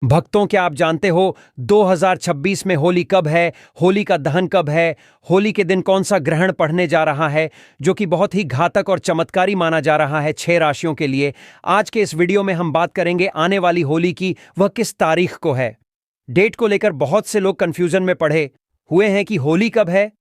भक्तों, क्या आप जानते हो 2026 में होली कब है? होली का दहन कब है? होली के दिन कौन सा ग्रहण पड़ने जा रहा है, जो कि बहुत ही घातक और चमत्कारी माना जा रहा है 6 राशियों के लिए। आज के इस वीडियो में हम बात करेंगे आने वाली होली की, वह किस तारीख को है। डेट को लेकर बहुत से लोग कंफ्यूजन में पड़े हुए हैं कि होली कब है,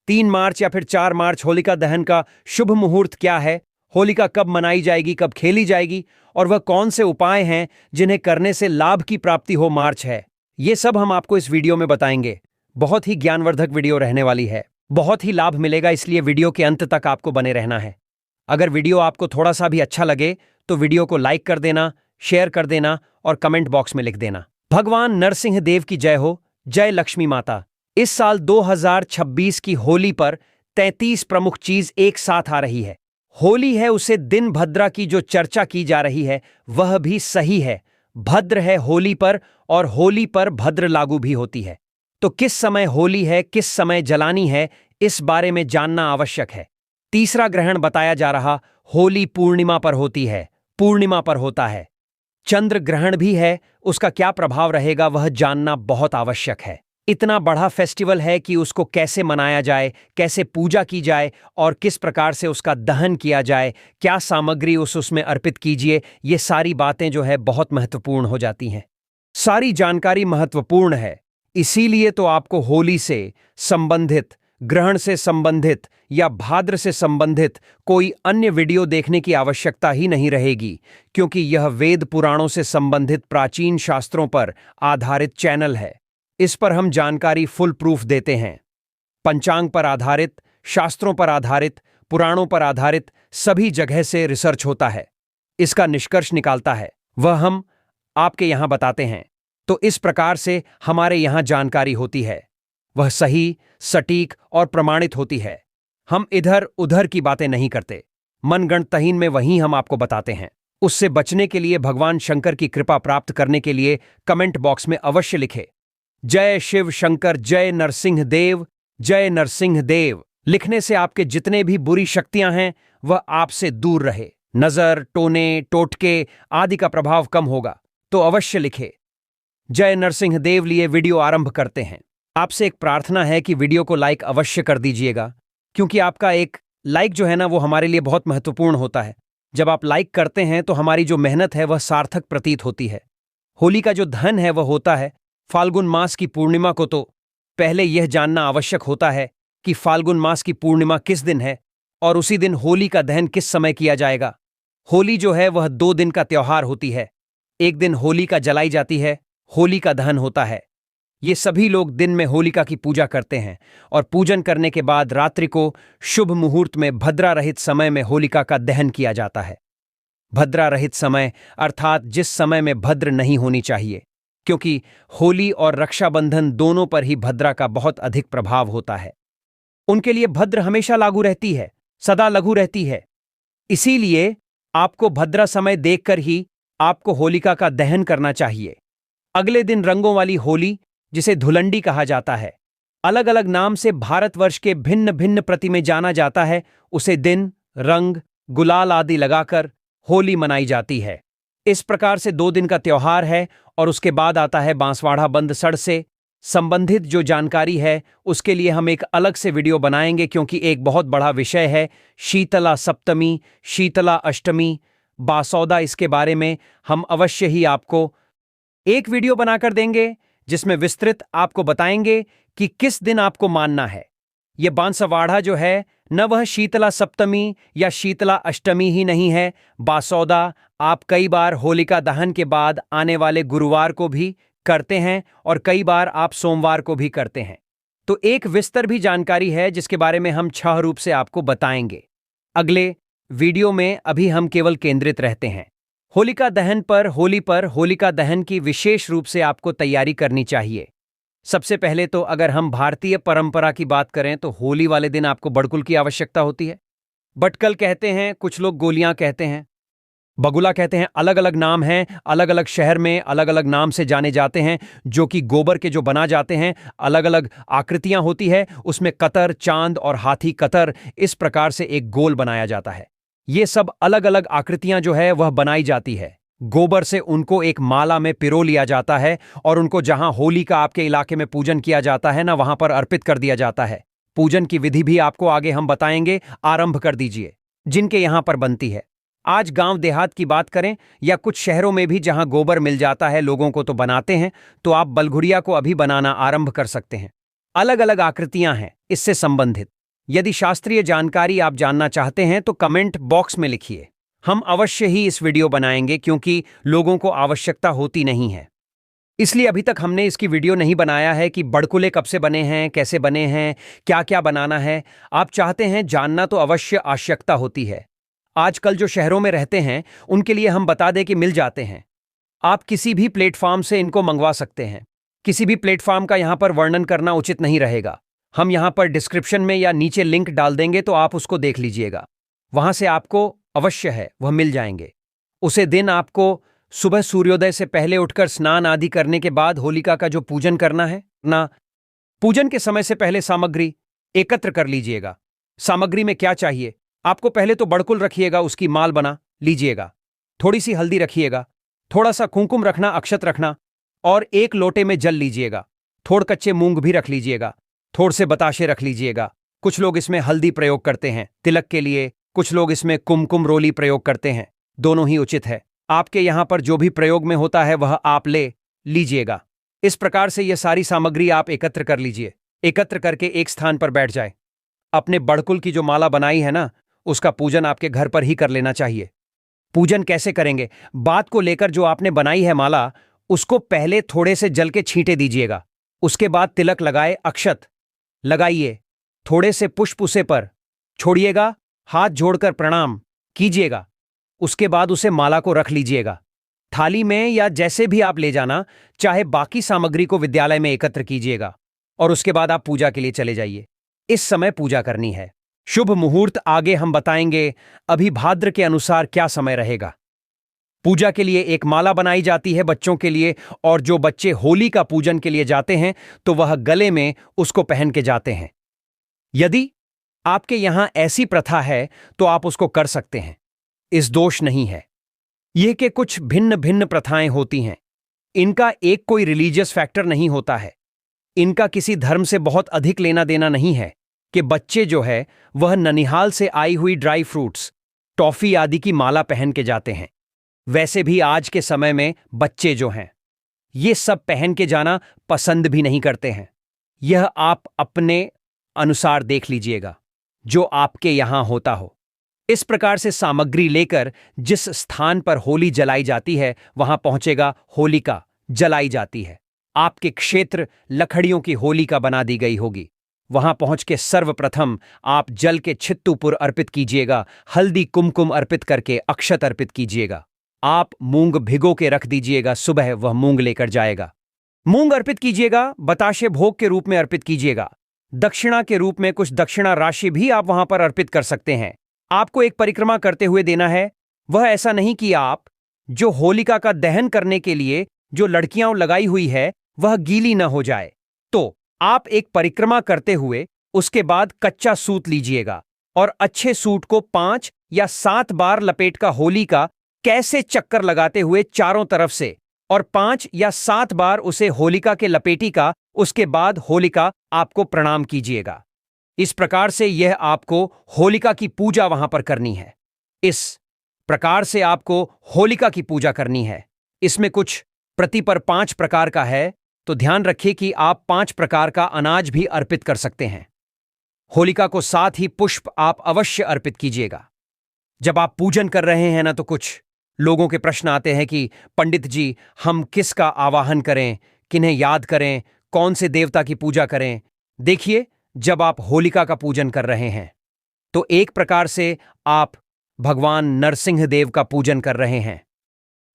3 मार्च या फिर 4 मार्च होलिका दहन का शुभ मुहूर्त क्या है, होलिका कब मनाई जाएगी, कब खेली जाएगी, और वह कौन से उपाय हैं जिन्हें करने से लाभ की प्राप्ति हो मार्च है। ये सब हम आपको इस वीडियो में बताएंगे। बहुत ही ज्ञानवर्धक वीडियो रहने वाली है, बहुत ही लाभ मिलेगा, इसलिए वीडियो के अंत तक आपको बने रहना है। अगर वीडियो आपको थोड़ा सा भी अच्छा लगे तो वीडियो को लाइक कर देना, शेयर कर देना और कमेंट बॉक्स में लिख देना। भगवान नरसिंह देव की जय हो, जय लक्ष्मी माता। इस साल 2026 की होली पर 33 प्रमुख चीज एक साथ आ रही है। होली है उसे दिन भद्रा की जो चर्चा की जा रही है वह भी सही है। भद्र है होली पर और होली पर भद्र लागू भी होती है। तो किस समय होली है, किस समय जलानी है, इस बारे में जानना आवश्यक है। तीसरा ग्रहण बताया जा रहा होली पूर्णिमा पर होती है, पूर्णिमा पर होता है। चंद्र ग्रहण भी है, उसका क्या प्रभाव रहेगा वह जानना बहुत आवश्यक है। इतना बड़ा फेस्टिवल है कि उसको कैसे मनाया जाए, कैसे पूजा की जाए और किस प्रकार से उसका दहन किया जाए, क्या सामग्री उसमें अर्पित कीजिए, ये सारी बातें जो है बहुत महत्वपूर्ण हो जाती हैं। सारी जानकारी महत्वपूर्ण है, इसीलिए तो आपको होली से संबंधित, ग्रहण से संबंधित या भाद्र से संबंधित कोई अन्य वीडियो देखने की आवश्यकता ही नहीं रहेगी, क्योंकि यह वेद पुराणों से संबंधित प्राचीन शास्त्रों पर आधारित चैनल है। इस पर हम जानकारी फुल प्रूफ देते हैं। पंचांग पर आधारित, शास्त्रों पर आधारित, पुराणों पर आधारित सभी जगह से रिसर्च होता है, इसका निष्कर्ष निकालता है, वह हम आपके यहां बताते हैं। तो इस प्रकार से हमारे यहां जानकारी होती है, वह सही, सटीक और प्रमाणित होती है। हम इधर उधर की बातें नहीं करते, मनगढ़ंतहीन में वहीं हम आपको बताते हैं। उससे बचने के लिए भगवान शंकर की कृपा प्राप्त करने के लिए कमेंट बॉक्स में अवश्य लिखे जय शिव शंकर, जय नरसिंह देव, जय नरसिंह देव। लिखने से आपके जितने भी बुरी शक्तियां हैं वह आपसे दूर रहे, नजर, टोने, टोटके आदि का प्रभाव कम होगा, तो अवश्य लिखे जय नरसिंह देव। लिए वीडियो आरंभ करते हैं। आपसे एक प्रार्थना है कि वीडियो को लाइक अवश्य कर दीजिएगा, क्योंकि आपका एक लाइक जो है ना वो हमारे लिए बहुत महत्वपूर्ण होता है। जब आप लाइक करते हैं तो हमारी जो मेहनत है वह सार्थक प्रतीत होती है। होली का जो धन है वह होता है फाल्गुन मास की पूर्णिमा को। तो पहले यह जानना आवश्यक होता है कि फाल्गुन मास की पूर्णिमा किस दिन है और उसी दिन होली का दहन किस समय किया जाएगा। होली जो है वह 2 दिन का त्योहार होती है। एक दिन होलिका जलाई जाती है, होली का दहन होता है। ये सभी लोग दिन में होलिका की पूजा करते हैं और पूजन करने के बाद रात्रि को शुभ मुहूर्त में भद्रा रहित समय में होलिका का दहन किया जाता है। भद्रा रहित समय अर्थात जिस समय में भद्र नहीं होनी चाहिए, क्योंकि होली और रक्षाबंधन दोनों पर ही भद्रा का बहुत अधिक प्रभाव होता है। उनके लिए भद्र हमेशा लागू रहती है, सदा लघु रहती है। इसीलिए आपको भद्रा समय देखकर ही आपको होलिका का दहन करना चाहिए। अगले दिन रंगों वाली होली, जिसे धुलंडी कहा जाता है, अलग अलग नाम से भारतवर्ष के भिन्न भिन्न प्रति में जाना जाता है, उसे दिन, रंग, गुलाल आदि लगाकर होली मनाई जाती है। इस प्रकार से 2 दिन का त्योहार है और उसके बाद आता है बांसवाड़ा बंद सड़ से संबंधित जो जानकारी है उसके लिए हम एक अलग से वीडियो बनाएंगे, क्योंकि एक बहुत बड़ा विषय है शीतला सप्तमी, शीतला अष्टमी, बासौदा। इसके बारे में हम अवश्य ही आपको एक वीडियो बनाकर देंगे, जिसमें विस्तृत आपको बताएंगे कि किस दिन आपको मानना है। यह बांसवाड़ा जो है न वह शीतला सप्तमी या शीतला अष्टमी ही नहीं है, बासौदा आप कई बार होलिका दहन के बाद आने वाले गुरुवार को भी करते हैं और कई बार आप सोमवार को भी करते हैं। तो एक विस्तार भी जानकारी है जिसके बारे में हम 6 रूप से आपको बताएंगे अगले वीडियो में। अभी हम केवल केंद्रित रहते हैं होलिका दहन पर। होली पर होलिका दहन की विशेष रूप से आपको तैयारी करनी चाहिए। सबसे पहले तो अगर हम भारतीय परंपरा की बात करें तो होली वाले दिन आपको बड़कुल की आवश्यकता होती है। बटकल कहते हैं, कुछ लोग गोलियां कहते हैं, बगुला कहते हैं, अलग अलग नाम हैं, अलग अलग शहर में अलग अलग नाम से जाने जाते हैं, जो कि गोबर के जो बना जाते हैं, अलग अलग आकृतियां होती है, उसमें कतर, चांद और हाथी कतर, इस प्रकार से एक गोल बनाया जाता है। ये सब अलग अलग आकृतियां जो है वह बनाई जाती है। गोबर से उनको एक माला में पिरो लिया जाता है और उनको जहां होली का आपके इलाके में पूजन किया जाता है ना, वहां पर अर्पित कर दिया जाता है। पूजन की विधि भी आपको आगे हम बताएंगे, आरंभ कर दीजिए। जिनके यहां पर बनती है, आज गांव देहात की बात करें या कुछ शहरों में भी जहां गोबर मिल जाता है लोगों को तो बनाते हैं, तो आप बलघुरिया को अभी बनाना आरंभ कर सकते हैं। अलग अलग आकृतियां हैं इससे संबंधित। यदि शास्त्रीय जानकारी आप जानना चाहते हैं तो कमेंट बॉक्स में लिखिए। हम अवश्य ही इस वीडियो बनाएंगे क्योंकि लोगों को आवश्यकता होती नहीं है, इसलिए अभी तक हमने इसकी वीडियो नहीं बनाया है कि बड़कुले कब से बने हैं, कैसे बने हैं, क्या क्या बनाना है। आप चाहते हैं जानना तो अवश्य आवश्यकता होती है। आजकल जो शहरों में रहते हैं उनके लिए हम बता दें कि मिल जाते हैं। आप किसी भी प्लेटफॉर्म से इनको मंगवा सकते हैं। किसी भी प्लेटफॉर्म का यहां पर वर्णन करना उचित नहीं रहेगा। हम यहां पर डिस्क्रिप्शन में या नीचे लिंक डाल देंगे तो आप उसको देख लीजिएगा। वहां से आपको अवश्य है वह मिल जाएंगे। उसे दिन आपको सुबह सूर्योदय से पहले उठकर स्नान आदि करने के बाद होलिका का जो पूजन करना है ना, पूजन के समय से पहले सामग्री एकत्र कर लीजिएगा। सामग्री में क्या चाहिए आपको, पहले तो बड़कुल रखिएगा, उसकी माल बना लीजिएगा। थोड़ी सी हल्दी रखिएगा, थोड़ा सा कुमकुम रखना, अक्षत रखना, और एक लोटे में जल लीजिएगा। थोड़ कच्चे मूंग भी रख लीजिएगा, थोड़ से बताशे रख लीजिएगा। कुछ लोग इसमें हल्दी प्रयोग करते हैं तिलक के लिए, कुछ लोग इसमें कुमकुम रोली प्रयोग करते हैं। दोनों ही उचित है। आपके यहां पर जो भी प्रयोग में होता है वह आप ले लीजिएगा। इस प्रकार से यह सारी सामग्री आप एकत्र कर लीजिए। एकत्र करके एक स्थान पर बैठ जाए। अपने बड़कुल की जो माला बनाई है ना, उसका पूजन आपके घर पर ही कर लेना चाहिए। पूजन कैसे करेंगे, बात को लेकर जो आपने बनाई है माला, उसको पहले थोड़े से जल के छींटे दीजिएगा। उसके बाद तिलक लगाए, अक्षत लगाइए, थोड़े से पुष्प उसे पर छोड़िएगा, हाथ जोड़कर प्रणाम कीजिएगा। उसके बाद उसे माला को रख लीजिएगा थाली में या जैसे भी आप ले जाना चाहे। बाकी सामग्री को विद्यालय में एकत्र कीजिएगा और उसके बाद आप पूजा के लिए चले जाइए। इस समय पूजा करनी है। शुभ मुहूर्त आगे हम बताएंगे। अभी भाद्र के अनुसार क्या समय रहेगा। पूजा के लिए एक माला बनाई जाती है बच्चों के लिए, और जो बच्चे होली का पूजन के लिए जाते हैं तो वह गले में उसको पहन के जाते हैं। यदि आपके यहां ऐसी प्रथा है तो आप उसको कर सकते हैं, इस दोष नहीं है। यह कि कुछ भिन्न भिन्न प्रथाएं होती हैं। इनका एक कोई रिलीजियस फैक्टर नहीं होता है। इनका किसी धर्म से बहुत अधिक लेना देना नहीं है कि बच्चे जो है वह ननिहाल से आई हुई ड्राई फ्रूट्स, टॉफी आदि की माला पहन के जाते हैं। वैसे भी आज के समय में बच्चे जो हैं ये सब पहन के जाना पसंद भी नहीं करते हैं। यह आप अपने अनुसार देख लीजिएगा जो आपके यहां होता हो। इस प्रकार से सामग्री लेकर जिस स्थान पर होली जलाई जाती है वहां पहुंचेगा। होलिका जलाई जाती है। आपके क्षेत्र लकड़ियों की होलिका बना दी गई होगी। वहां पहुंच के सर्वप्रथम आप जल के छित्तुपुर अर्पित कीजिएगा, हल्दी कुमकुम अर्पित करके अक्षत अर्पित कीजिएगा। आप मूंग भिगो के रख दीजिएगा, सुबह वह मूंग लेकर जाएगा। मूंग अर्पित कीजिएगा, बताशे भोग के रूप में अर्पित कीजिएगा। दक्षिणा के रूप में कुछ दक्षिणा राशि भी आप वहां पर अर्पित कर सकते हैं। आपको एक परिक्रमा करते हुए देना है। वह ऐसा नहीं कि आप जो होलिका का दहन करने के लिए जो लड़कियां लगाई हुई है वह गीली न हो जाए, तो आप एक परिक्रमा करते हुए उसके बाद कच्चा सूत लीजिएगा और अच्छे सूट को 5 या 7 बार लपेट का होलिका कैसे चक्कर लगाते हुए चारों तरफ से, और 5 या 7 बार उसे होलिका के लपेटी का, उसके बाद होलिका आपको प्रणाम कीजिएगा। इस प्रकार से यह आपको होलिका की पूजा वहां पर करनी है। इस प्रकार से आपको होलिका की पूजा करनी है। इसमें कुछ प्रति पर 5 प्रकार का है, तो ध्यान रखिए कि आप 5 प्रकार का अनाज भी अर्पित कर सकते हैं। होलिका को साथ ही पुष्प आप अवश्य अर्पित कीजिएगा। जब आप पूजन कर रहे हैं ना, तो कुछ लोगों के प्रश्न आते हैं कि पंडित जी हम किसका आवाहन करें, किन्हें याद करें, कौन से देवता की पूजा करें। देखिए, जब आप होलिका का पूजन कर रहे हैं तो एक प्रकार से आप भगवान नरसिंह देव का पूजन कर रहे हैं,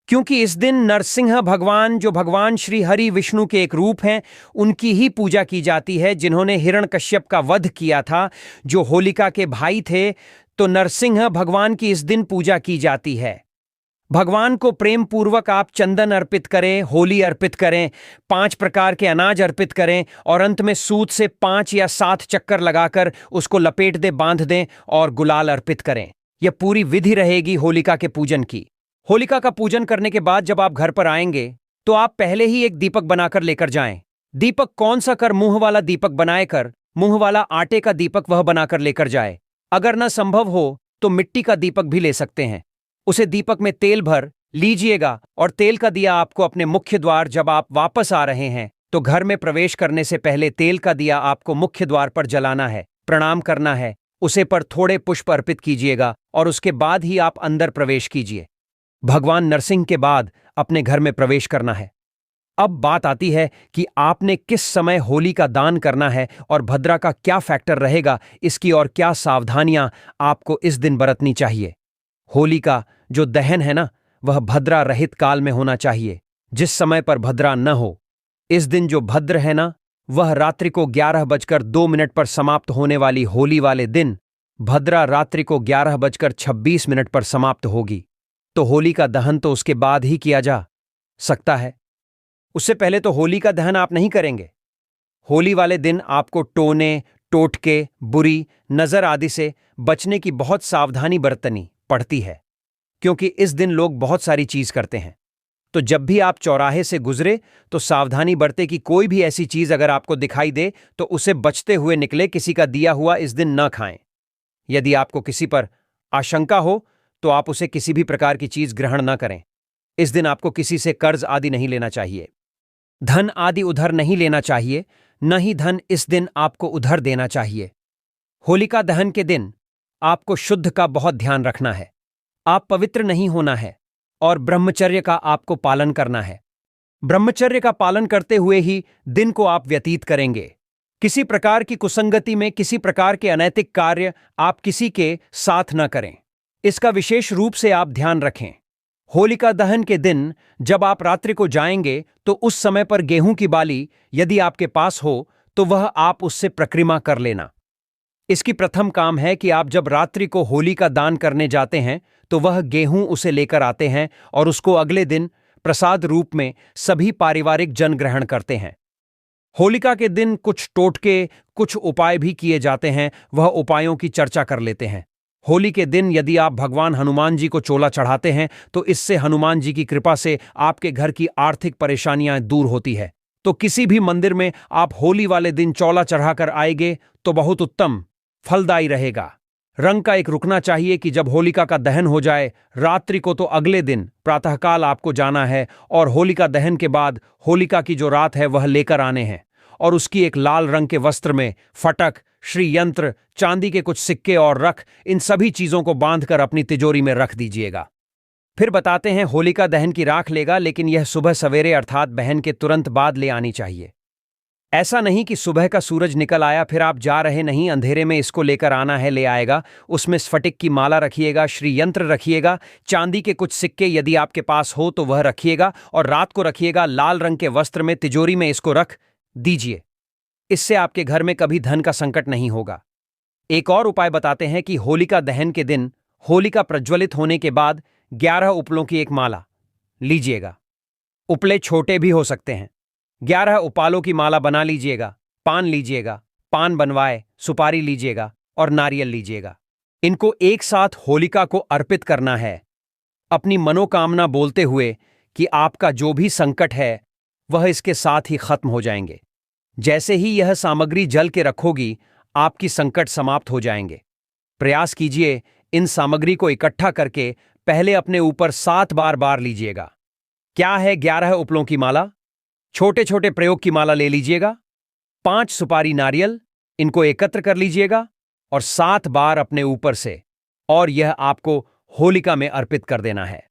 क्योंकि इस दिन नरसिंह भगवान जो भगवान श्री हरि विष्णु के एक रूप हैं, उनकी ही पूजा की जाती है, जिन्होंने हिरण्यकश्यप का वध किया था, जो होलिका के भाई थे। तो नरसिंह भगवान की इस दिन पूजा की जाती है। भगवान को प्रेम पूर्वक आप चंदन अर्पित करें, होली अर्पित करें, 5 प्रकार के अनाज अर्पित करें और अंत में सूत से 5 या 7 चक्कर लगाकर उसको लपेट दें, बांध दें और गुलाल अर्पित करें। यह पूरी विधि रहेगी होलिका के पूजन की। होलिका का पूजन करने के बाद जब आप घर पर आएंगे तो आप पहले ही एक दीपक बनाकर लेकर जाएं। दीपक कौन सा कर मुंह वाला दीपक बनाएकर मुंह वाला आटे का दीपक वह बनाकर लेकर जाए। अगर न संभव हो तो मिट्टी का दीपक भी ले सकते हैं। उसे दीपक में तेल भर लीजिएगा और तेल का दिया आपको अपने मुख्य द्वार जब आप वापस आ रहे हैं तो घर में प्रवेश करने से पहले तेल का दिया आपको मुख्य द्वार पर जलाना है, प्रणाम करना है, उसे पर थोड़े पुष्प अर्पित कीजिएगा और उसके बाद ही आप अंदर प्रवेश कीजिए। भगवान नरसिंह के बाद अपने घर में प्रवेश करना है। अब बात आती है कि आपने किस समय होली का दान करना है और भद्रा का क्या फैक्टर रहेगा इसकी और क्या सावधानियां आपको इस दिन बरतनी चाहिए। होली का जो दहन है ना, वह भद्रा रहित काल में होना चाहिए, जिस समय पर भद्रा न हो। इस दिन जो भद्र है ना, वह रात्रि को 11:02 पर समाप्त होने वाली होली वाले दिन भद्रा रात्रि को 11:26 पर समाप्त होगी। तो होली का दहन तो उसके बाद ही किया जा सकता है, उससे पहले तो होली का दहन आप नहीं करेंगे। होली वाले दिन आपको टोने, टोटके, बुरी नजर आदि से बचने की बहुत सावधानी बरतनी पड़ती है, क्योंकि इस दिन लोग बहुत सारी चीज करते हैं। तो जब भी आप चौराहे से गुजरे तो सावधानी बरते कि कोई भी ऐसी चीज अगर आपको दिखाई दे तो उसे बचते हुए निकले। किसी का दिया हुआ इस दिन न खाएं। यदि आपको किसी पर आशंका हो तो आप उसे किसी भी प्रकार की चीज ग्रहण न करें। इस दिन आपको किसी से कर्ज आदि नहीं लेना चाहिए, धन आदि उधार नहीं लेना चाहिए, न ही धन इस दिन आपको उधार देना चाहिए। होलिका दहन के दिन आपको शुद्ध का बहुत ध्यान रखना है। आप पवित्र नहीं होना है और ब्रह्मचर्य का आपको पालन करना है। ब्रह्मचर्य का पालन करते हुए ही दिन को आप व्यतीत करेंगे। किसी प्रकार की कुसंगति में, किसी प्रकार के अनैतिक कार्य आप किसी के साथ न करें, इसका विशेष रूप से आप ध्यान रखें। होलिका दहन के दिन जब आप रात्रि को जाएंगे तो उस समय पर गेहूं की बाली यदि आपके पास हो तो वह आप उससे प्रक्रिमा कर लेना। इसकी प्रथम काम है कि आप जब रात्रि को होली का दान करने जाते हैं तो वह गेहूं उसे लेकर आते हैं और उसको अगले दिन प्रसाद रूप में सभी पारिवारिक जन ग्रहण करते हैं। होलिका के दिन कुछ टोटके, कुछ उपाय भी किए जाते हैं, वह उपायों की चर्चा कर लेते हैं। होली के दिन यदि आप भगवान हनुमान जी को चोला चढ़ाते हैं तो इससे हनुमान जी की कृपा से आपके घर की आर्थिक परेशानियां दूर होती है। तो किसी भी मंदिर में आप होली वाले दिन चौला चढ़ाकर आएंगे तो बहुत उत्तम फलदायी रहेगा। रंग का एक रुकना चाहिए कि जब होलिका का दहन हो जाए रात्रि को तो अगले दिन प्रातःकाल आपको जाना है और होलिका दहन के बाद होलिका की जो रात है वह लेकर आने हैं और उसकी एक लाल रंग के वस्त्र में फटक, श्री यंत्र, चांदी के कुछ सिक्के और रख, इन सभी चीजों को बांधकर अपनी तिजोरी में रख दीजिएगा। फिर बताते हैं होलिका दहन की राख लेगा, लेकिन यह सुबह सवेरे अर्थात दहन के तुरंत बाद ले आनी चाहिए। ऐसा नहीं कि सुबह का सूरज निकल आया फिर आप जा रहे नहीं, अंधेरे में इसको लेकर आना है, ले आएगा। उसमें स्फटिक की माला रखिएगा, श्री यंत्र रखिएगा, चांदी के कुछ सिक्के यदि आपके पास हो तो वह रखिएगा और रात को रखिएगा लाल रंग के वस्त्र में तिजोरी में इसको रख दीजिए। इससे आपके घर में कभी धन का संकट नहीं होगा। एक और उपाय बताते हैं कि होलिका दहन के दिन होलिका प्रज्वलित होने के बाद 11 उपलों की एक माला लीजिएगा। उपले छोटे भी हो सकते हैं। 11 उपालों की माला बना लीजिएगा। पान लीजिएगा, पान बनवाए, सुपारी लीजिएगा और नारियल लीजिएगा। इनको एक साथ होलिका को अर्पित करना है, अपनी मनोकामना बोलते हुए कि आपका जो भी संकट है वह इसके साथ ही खत्म हो जाएंगे। जैसे ही यह सामग्री जल के रखोगी आपकी संकट समाप्त हो जाएंगे। प्रयास कीजिए इन सामग्री को इकट्ठा करके पहले अपने ऊपर 7 बार लीजिएगा। क्या है 11 उपलों की माला? छोटे छोटे प्रयोग की माला ले लीजिएगा, 5 सुपारी नारियल, इनको एकत्र कर लीजिएगा और 7 बार अपने ऊपर से, और यह आपको होलिका में अर्पित कर देना है।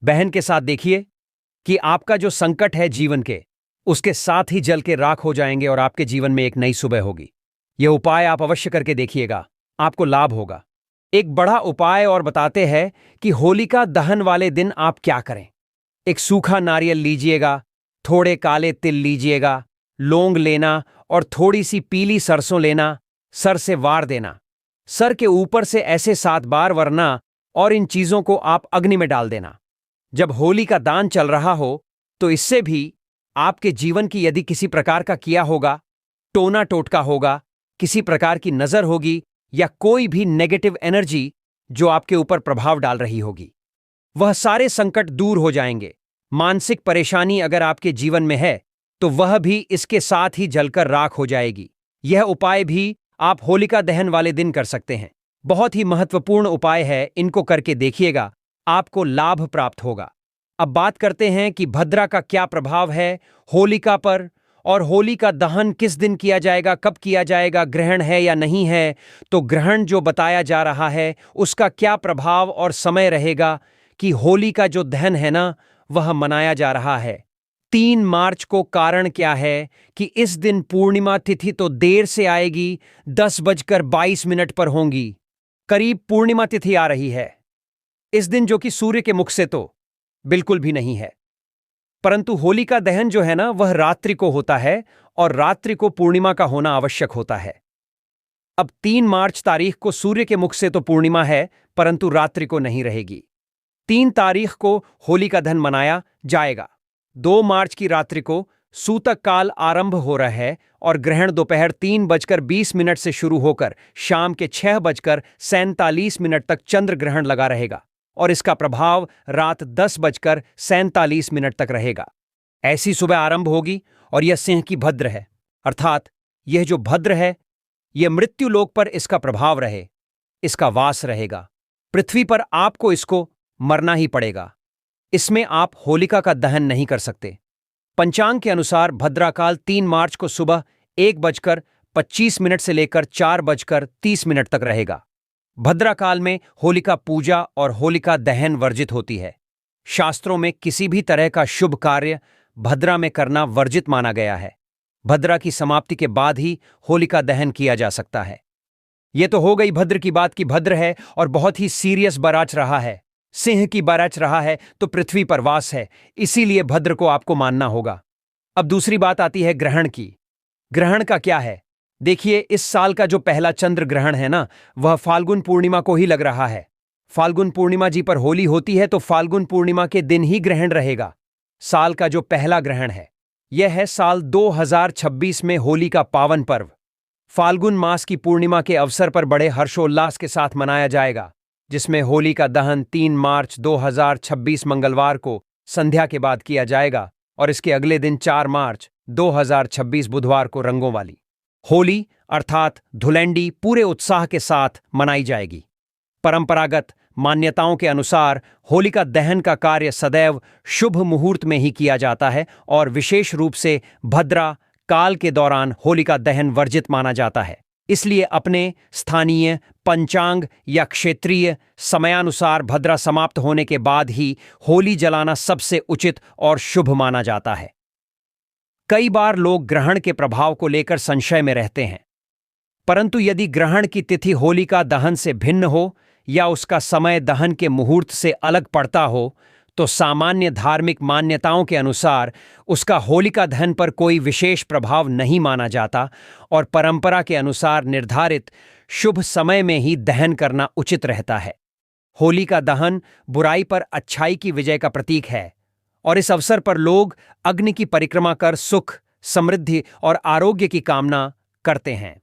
बहन के साथ देखिए कि आपका जो संकट है जीवन के, उसके साथ ही जल के राख हो जाएंगे और आपके जीवन में एक नई सुबह होगी। यह उपाय आप अवश्य करके देखिएगा, आपको लाभ होगा। एक बड़ा उपाय और बताते हैं कि होलिका दहन वाले दिन आप क्या करें। एक सूखा नारियल लीजिएगा, थोड़े काले तिल लीजिएगा, लौंग लेना और थोड़ी सी पीली सरसों लेना, सर से वार देना, सर के ऊपर से ऐसे 7 बार वरना, और इन चीजों को आप अग्नि में डाल देना। जब होली का दान चल रहा हो तो इससे भी आपके जीवन की यदि किसी प्रकार का किया होगा, टोना टोटका होगा, किसी प्रकार की नजर होगी या कोई भी नेगेटिव एनर्जी जो आपके ऊपर प्रभाव डाल रही होगी, वह सारे संकट दूर हो जाएंगे। मानसिक परेशानी अगर आपके जीवन में है तो वह भी इसके साथ ही जलकर राख हो जाएगी। यह उपाय भी आप होलिका दहन वाले दिन कर सकते हैं। बहुत ही महत्वपूर्ण उपाय है, इनको करके देखिएगा, आपको लाभ प्राप्त होगा। अब बात करते हैं कि भद्रा का क्या प्रभाव है होलिका पर, और होली का दहन किस दिन किया जाएगा, कब किया जाएगा, ग्रहण है या नहीं है। तो ग्रहण जो बताया जा रहा है उसका क्या प्रभाव और समय रहेगा कि होली का जो दहन है ना वह मनाया जा रहा है 3 मार्च को। कारण क्या है कि इस दिन पूर्णिमा तिथि तो देर से आएगी, 10:22 पर होंगी। करीब पूर्णिमा तिथि आ रही है इस दिन, जो कि सूर्य के मुख से तो बिल्कुल भी नहीं है। परंतु होली का दहन जो है ना वह रात्रि को होता है, और रात्रि को पूर्णिमा का होना आवश्यक होता है। अब 3 मार्च तारीख को सूर्य के मुख से तो पूर्णिमा है, परंतु रात्रि को नहीं रहेगी। 3 तारीख को होली का दहन मनाया जाएगा। 2 मार्च की रात्रि को सूतक काल आरंभ हो रहा है, और ग्रहण दोपहर 3:20 से शुरू होकर शाम के 6:47 तक चंद्र ग्रहण लगा रहेगा, और इसका प्रभाव रात 10:47 तक रहेगा। ऐसी सुबह आरंभ होगी, और यह सिंह की भद्र है, अर्थात यह जो भद्र है यह मृत्यु लोक पर इसका प्रभाव रहे, इसका वास रहेगा। पृथ्वी पर आपको इसको मरना ही पड़ेगा। इसमें आप होलिका का दहन नहीं कर सकते। पंचांग के अनुसार भद्राकाल 3 मार्च को सुबह 1:25 से लेकर 4:30 तक रहेगा। भद्राकाल में होलिका पूजा और होलिका दहन वर्जित होती है। शास्त्रों में किसी भी तरह का शुभ कार्य भद्रा में करना वर्जित माना गया है। भद्रा की समाप्ति के बाद ही होलिका दहन किया जा सकता है। यह तो हो गई भद्र की बात, की भद्र है और बहुत ही सीरियस बराच रहा है, सिंह की बराच रहा है, तो पृथ्वी पर वास है, इसीलिए भद्र को आपको मानना होगा। अब दूसरी बात आती है ग्रहण की। ग्रहण का क्या है? देखिए, इस साल का जो पहला चंद्र ग्रहण है ना वह फाल्गुन पूर्णिमा को ही लग रहा है। फाल्गुन पूर्णिमा जी पर होली होती है, तो फाल्गुन पूर्णिमा के दिन ही ग्रहण रहेगा। साल का जो पहला ग्रहण है यह है साल 2026 में होली का पावन पर्व। फाल्गुन मास की पूर्णिमा के अवसर पर बड़े हर्षोल्लास के साथ मनाया जाएगा, जिसमें होली का दहन 3 मार्च 2026 मंगलवार को संध्या के बाद किया जाएगा, और इसके अगले दिन 4 मार्च 2026 बुधवार को रंगों वाली होली अर्थात धुलेंडी पूरे उत्साह के साथ मनाई जाएगी। परंपरागत मान्यताओं के अनुसार होलिका दहन का कार्य सदैव शुभ मुहूर्त में ही किया जाता है, और विशेष रूप से भद्रा काल के दौरान होलिका दहन वर्जित माना जाता है। इसलिए अपने स्थानीय पंचांग या क्षेत्रीय समयानुसार भद्रा समाप्त होने के बाद ही होली जलाना सबसे उचित और शुभ माना जाता है। कई बार लोग ग्रहण के प्रभाव को लेकर संशय में रहते हैं, परंतु यदि ग्रहण की तिथि होलिका दहन से भिन्न हो या उसका समय दहन के मुहूर्त से अलग पड़ता हो, तो सामान्य धार्मिक मान्यताओं के अनुसार उसका होलिका दहन पर कोई विशेष प्रभाव नहीं माना जाता, और परंपरा के अनुसार निर्धारित शुभ समय में ही दहन करना उचित रहता है। होलिका दहन बुराई पर अच्छाई की विजय का प्रतीक है, और इस अवसर पर लोग अग्नि की परिक्रमा कर सुख, समृद्धि और आरोग्य की कामना करते हैं।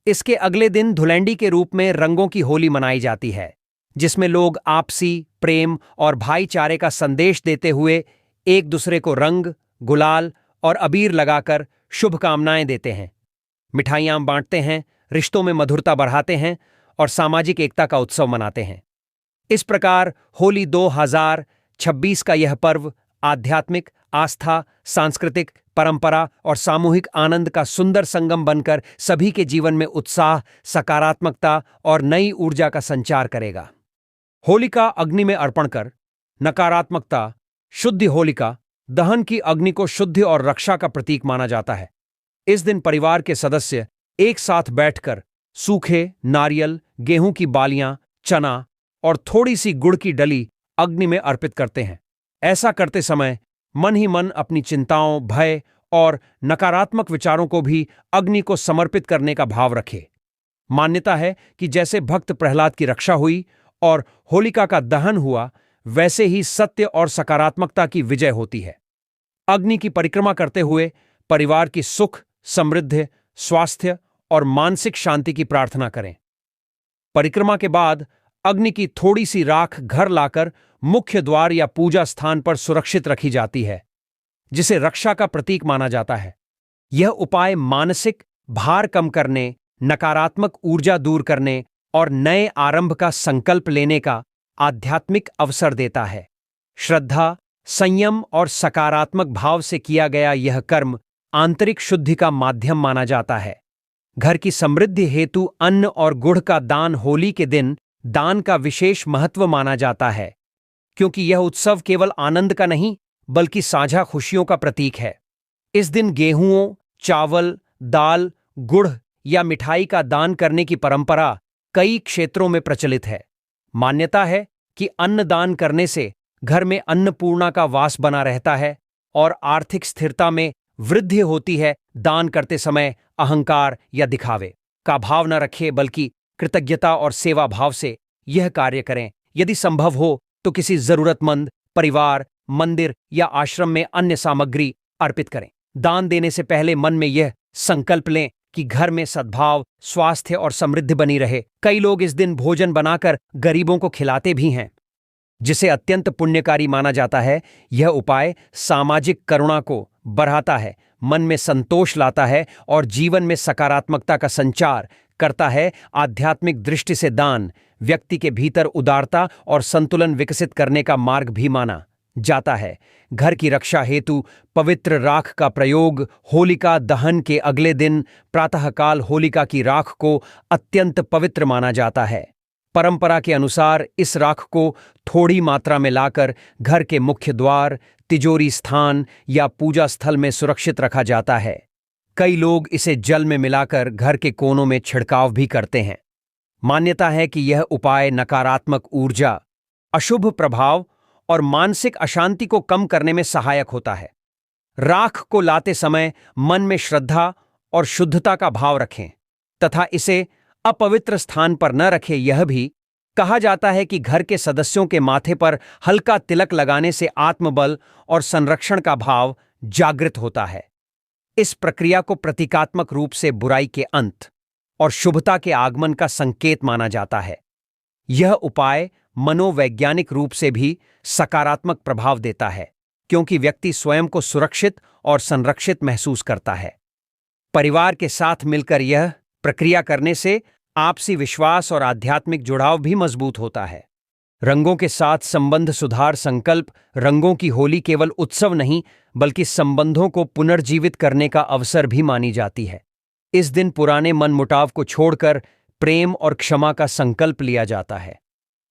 इसके अगले दिन धुलेंडी के रूप में रंगों की होली मनाई जाती है, जिसमें लोग आपसी प्रेम और भाईचारे का संदेश देते हुए एक दूसरे को रंग, गुलाल और अबीर लगाकर शुभकामनाएं देते हैं, मिठाइयां बांटते हैं, रिश्तों में मधुरता बढ़ाते हैं और सामाजिक एकता का उत्सव मनाते हैं। इस प्रकार होली 2026 का यह पर्व आध्यात्मिक, आस्था, सांस्कृतिक परंपरा और सामूहिक आनंद का सुंदर संगम बनकर सभी के जीवन में उत्साह, सकारात्मकता और नई ऊर्जा का संचार करेगा। होलिका अग्नि में अर्पण कर नकारात्मकता, शुद्ध होलिका दहन की अग्नि को शुद्धि और रक्षा का प्रतीक माना जाता है। इस दिन परिवार के सदस्य एक साथ बैठकर सूखे नारियल, गेहूं की बालियां, चना और थोड़ी सी गुड़ की डली अग्नि में अर्पित करते हैं। ऐसा करते समय मन ही मन अपनी चिंताओं, भय और नकारात्मक विचारों को भी अग्नि को समर्पित करने का भाव रखे। मान्यता है कि जैसे भक्त प्रहलाद की रक्षा हुई और होलिका का दहन हुआ, वैसे ही सत्य और सकारात्मकता की विजय होती है। अग्नि की परिक्रमा करते हुए परिवार की सुख, समृद्धि, स्वास्थ्य और मानसिक शांति की प्रार्थना करें। परिक्रमा के बाद अग्नि की थोड़ी सी राख घर लाकर मुख्य द्वार या पूजा स्थान पर सुरक्षित रखी जाती है, जिसे रक्षा का प्रतीक माना जाता है। यह उपाय मानसिक भार कम करने, नकारात्मक ऊर्जा दूर करने और नए आरंभ का संकल्प लेने का आध्यात्मिक अवसर देता है। श्रद्धा, संयम और सकारात्मक भाव से किया गया यह कर्म आंतरिक शुद्धि का माध्यम माना जाता है। घर की समृद्धि हेतु अन्न और गुड़ का दान होली के दिन दान का विशेष महत्व माना जाता है, क्योंकि यह उत्सव केवल आनंद का नहीं बल्कि साझा खुशियों का प्रतीक है। इस दिन गेहूं, चावल, दाल, गुड़ या मिठाई का दान करने की परंपरा कई क्षेत्रों में प्रचलित है। मान्यता है कि अन्न दान करने से घर में अन्नपूर्णा का वास बना रहता है और आर्थिक स्थिरता में वृद्धि होती है। दान करते समय अहंकार या दिखावे का भाव न रखें, बल्कि कृतज्ञता और सेवा भाव से यह कार्य करें। यदि संभव हो तो किसी जरूरतमंद परिवार, मंदिर या आश्रम में अन्य सामग्री अर्पित करें। दान देने से पहले मन में यह संकल्प लें कि घर में सद्भाव, स्वास्थ्य और समृद्धि बनी रहे। कई लोग इस दिन भोजन बनाकर गरीबों को खिलाते भी हैं, जिसे अत्यंत पुण्यकारी माना जाता है। यह उपाय सामाजिक करुणा को बढ़ाता है, मन में संतोष लाता है और जीवन में सकारात्मकता का संचार करता है। आध्यात्मिक दृष्टि से दान व्यक्ति के भीतर उदारता और संतुलन विकसित करने का मार्ग भी माना जाता है। घर की रक्षा हेतु पवित्र राख का प्रयोग होलिका दहन के अगले दिन प्रातःकाल होलिका की राख को अत्यंत पवित्र माना जाता है। परंपरा के अनुसार इस राख को थोड़ी मात्रा में लाकर घर के मुख्य द्वार, तिजोरी स्थान या पूजा स्थल में सुरक्षित रखा जाता है। कई लोग इसे जल में मिलाकर घर के कोनों में छिड़काव भी करते हैं। मान्यता है कि यह उपाय नकारात्मक ऊर्जा, अशुभ प्रभाव और मानसिक अशांति को कम करने में सहायक होता है। राख को लाते समय मन में श्रद्धा और शुद्धता का भाव रखें तथा इसे अपवित्र स्थान पर न रखें। यह भी कहा जाता है कि घर के सदस्यों के माथे पर हल्का तिलक लगाने से आत्मबल और संरक्षण का भाव जागृत होता है। इस प्रक्रिया को प्रतीकात्मक रूप से बुराई के अंत और शुभता के आगमन का संकेत माना जाता है। यह उपाय मनोवैज्ञानिक रूप से भी सकारात्मक प्रभाव देता है, क्योंकि व्यक्ति स्वयं को सुरक्षित और संरक्षित महसूस करता है। परिवार के साथ मिलकर यह प्रक्रिया करने से आपसी विश्वास और आध्यात्मिक जुड़ाव भी मजबूत होता है। रंगों के साथ संबंध सुधार संकल्प। रंगों की होली केवल उत्सव नहीं बल्कि संबंधों को पुनर्जीवित करने का अवसर भी मानी जाती है। इस दिन पुराने मनमुटाव को छोड़कर प्रेम और क्षमा का संकल्प लिया जाता है।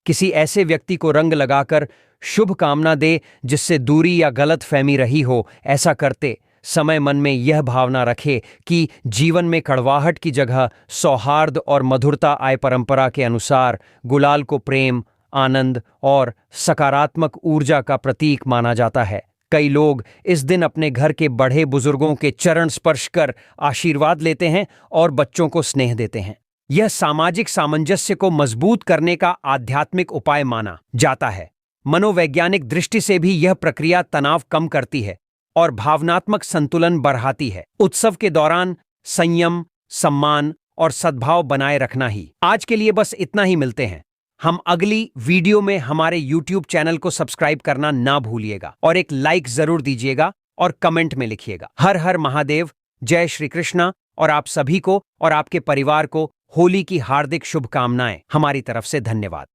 किसी ऐसे व्यक्ति को रंग लगाकर शुभ कामना दे जिससे दूरी या गलत फहमी रही हो। ऐसा करते समय मन में यह भावना रखे कि जीवन में कड़वाहट की जगह सौहार्द और मधुरता आए। परंपरा के अनुसार गुलाल को प्रेम, आनंद और सकारात्मक ऊर्जा का प्रतीक माना जाता है। कई लोग इस दिन अपने घर के बड़े बुजुर्गों के चरण स्पर्श कर आशीर्वाद लेते हैं और बच्चों को स्नेह देते हैं। यह सामाजिक सामंजस्य को मजबूत करने का आध्यात्मिक उपाय माना जाता है। मनोवैज्ञानिक दृष्टि से भी यह प्रक्रिया तनाव कम करती है और भावनात्मक संतुलन बढ़ाती है। उत्सव के दौरान संयम, सम्मान और सद्भाव बनाए रखना ही। आज के लिए बस इतना ही। मिलते हैं हम अगली वीडियो में। हमारे YouTube चैनल को सब्सक्राइब करना ना भूलिएगा और एक लाइक जरूर दीजिएगा और कमेंट में लिखिएगा। हर हर महादेव, जय श्री कृष्णा। और आप सभी को और आपके परिवार को होली की हार्दिक शुभकामनाएं हमारी तरफ से। धन्यवाद।